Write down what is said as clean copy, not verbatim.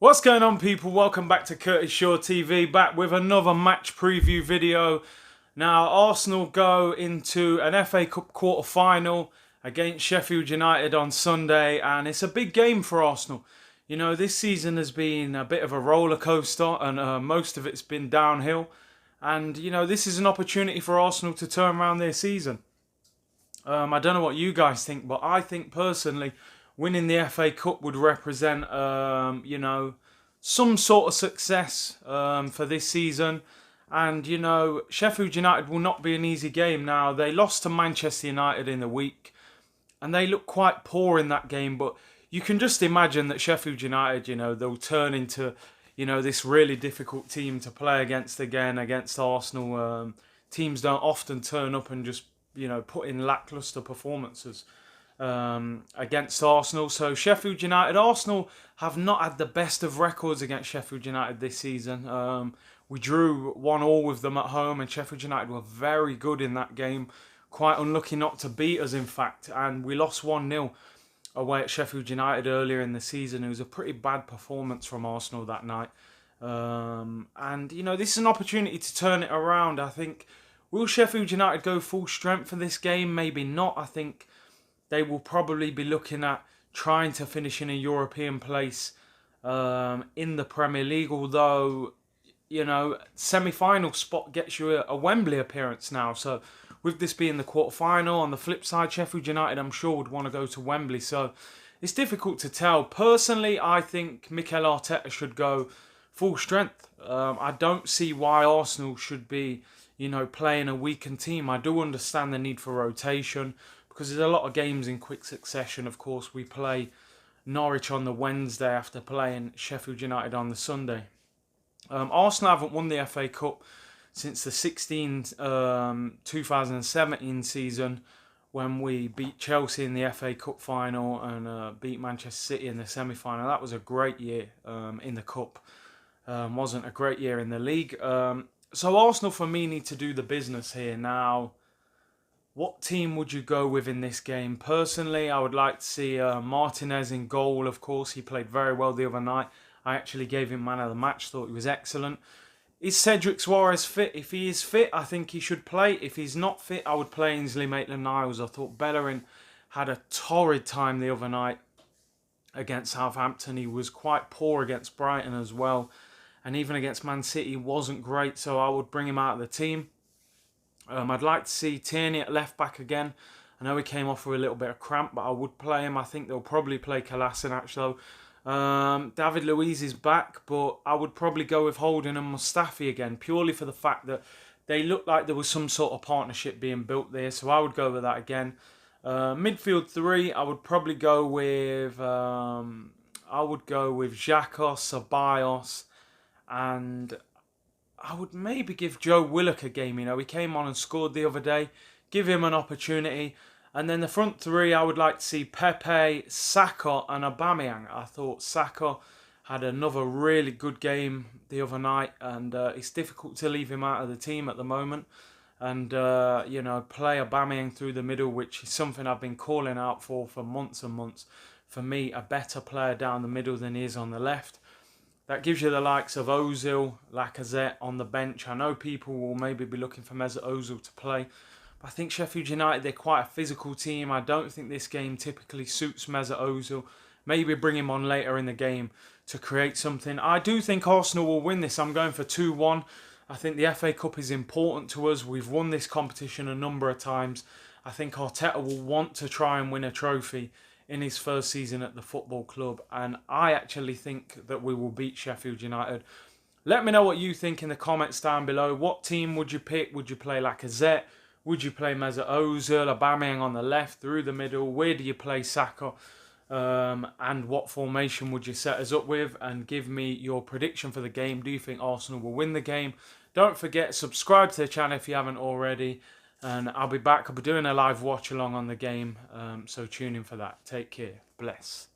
What's going on, people? Welcome back to Curtis Shaw TV, back with another match preview video. Now, Arsenal go into an FA Cup quarter-final against Sheffield United on Sunday, and it's a big game for Arsenal. You know, this season has been a bit of a roller coaster, and most of it's been downhill. And, you know, this is an opportunity for Arsenal to turn around their season. I don't know what you guys think, but I think personally, winning the FA Cup would represent, you know, some sort of success for this season. And, you know, Sheffield United will not be an easy game. Now, they lost to Manchester United in the week, and they looked quite poor in that game. But you can just imagine that Sheffield United, you know, they'll turn into, you know, this really difficult team to play against again, against Arsenal. Teams don't often turn up and just, you know, put in lacklustre performances against Arsenal. So Sheffield United, Arsenal have not had the best of records against Sheffield United this season. We drew 1-1 with them at home, and Sheffield United were very good in that game. Quite unlucky not to beat us, in fact, and we lost 1-0 away at Sheffield United earlier in the season. It was a pretty bad performance from Arsenal that night. And, you know, this is an opportunity to turn it around. I think, will Sheffield United go full strength for this game? Maybe not. I think they will probably be looking at trying to finish in a European place in the Premier League, although, you know, semi-final spot gets you a Wembley appearance now. So with this being the quarter-final, on the flip side, Sheffield United, I'm sure, would want to go to Wembley. So it's difficult to tell. Personally, I think Mikel Arteta should go full strength. I don't see why Arsenal should be, you know, playing a weakened team. I do understand the need for rotation, because there's a lot of games in quick succession. Of course, we play Norwich on the Wednesday after playing Sheffield United on the Sunday. Arsenal haven't won the FA Cup since the 2017 season, when we beat Chelsea in the FA Cup final and beat Manchester City in the semi-final. That was a great year in the Cup. Wasn't a great year in the league. So Arsenal, for me, need to do the business here. Now, what team would you go with in this game? Personally, I would like to see Martinez in goal, of course. He played very well the other night. I actually gave him man of the match, thought he was excellent. Is Cedric Suarez fit? If he is fit, I think he should play. If he's not fit, I would play Ainsley Maitland-Niles. I thought Bellerin had a torrid time the other night against Southampton. He was quite poor against Brighton as well. And even against Man City, he wasn't great, so I would bring him out of the team. I'd like to see Tierney at left back again. I know he came off with a little bit of cramp, but I would play him. I think they'll probably play Kolasinac though. David Luiz is back, but I would probably go with Holding and Mustafi again, purely for the fact that they looked like there was some sort of partnership being built there. So I would go with that again. Midfield three, I would probably go with Xhaka, Ceballos, and I would maybe give Joe Willock a game. You know, he came on and scored the other day. Give him an opportunity. And then the front three, I would like to see Pepe, Saka and Aubameyang. I thought Saka had another really good game the other night, and it's difficult to leave him out of the team at the moment. And, you know, play Aubameyang through the middle, which is something I've been calling out for months and months. For me, a better player down the middle than he is on the left. That gives you the likes of Ozil, Lacazette on the bench. I know people will maybe be looking for Mesut Ozil to play, but I think Sheffield United, they're quite a physical team. I don't think this game typically suits Mesut Ozil. Maybe bring him on later in the game to create something. I do think Arsenal will win this. I'm going for 2-1. I think the FA Cup is important to us. We've won this competition a number of times. I think Arteta will want to try and win a trophy in his first season at the football club, and I actually think that we will beat Sheffield United. Let me know what you think in the comments down below. What team would you pick? Would you play Lacazette? Would you play Mesut Ozil, Aubameyang on the left, through the middle? Where do you play Saka? And what formation would you set us up with? And give me your prediction for the game. Do you think Arsenal will win the game? Don't forget, subscribe to the channel if you haven't already. And I'll be back. I'll be doing a live watch along on the game. So tune in for that. Take care. Bless.